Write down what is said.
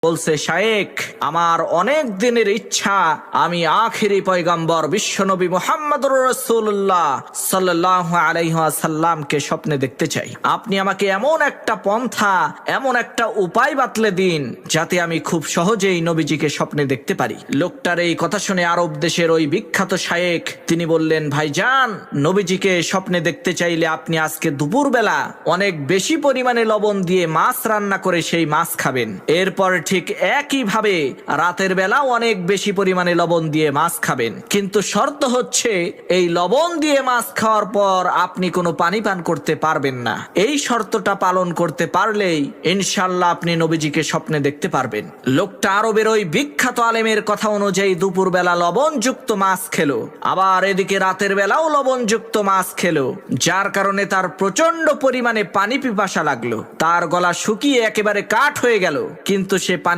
বলছে, শায়েখ, আমার অনেক দিনের ইচ্ছা আমি আখিরি পয়গম্বর বিশ্বনবী মুহাম্মদুর রাসূলুল্লাহ সাল্লাল্লাহু আলাইহি ওয়াসাল্লামকে স্বপ্নে দেখতে চাই। আপনি আমাকে এমন একটা পন্থা, এমন একটা উপায় বাতলে দিন যাতে আমি খুব সহজেই নবীজিকে স্বপ্নে দেখতে পারি। লোকটার এই কথা শুনে আরব দেশের ওই বিখ্যাত শায়েখ তিনি বললেন, ভাইজান, নবীজিকে স্বপ্নে দেখতে চাইলে আপনি আজকে দুপুরবেলা অনেক বেশি পরিমাণে লবণ দিয়ে মাছ রান্না করে সেই মাছ খাবেন। এরপর ঠিক একইভাবে রাতের বেলা অনেক বেশি পরিমাণে লবণ দিয়ে মাছ খাবেন, কিন্তু শর্ত হচ্ছে এই লবণ দিয়ে মাছ খাওয়ার পর আপনি কোনো পানি পান করতে পারবেন না। এই শর্তটা পালন করতে পারলেই ইনশাআল্লাহ আপনি নবীজিকে স্বপ্নে দেখতে পারবেন। লোকটা আরবের ওই বিখ্যাত আলেমের কথা অনুযায়ী দুপুরবেলা লবণযুক্ত মাছ খেলো, আবার এদিকে রাতের বেলাও লবণযুক্ত মাছ খেলো, যার কারণে তার প্রচন্ড পরিমাণে পানি পিপাসা লাগলো। তার গলা শুকিয়ে একেবারে কাঠ হয়ে গেল, কিন্তু সে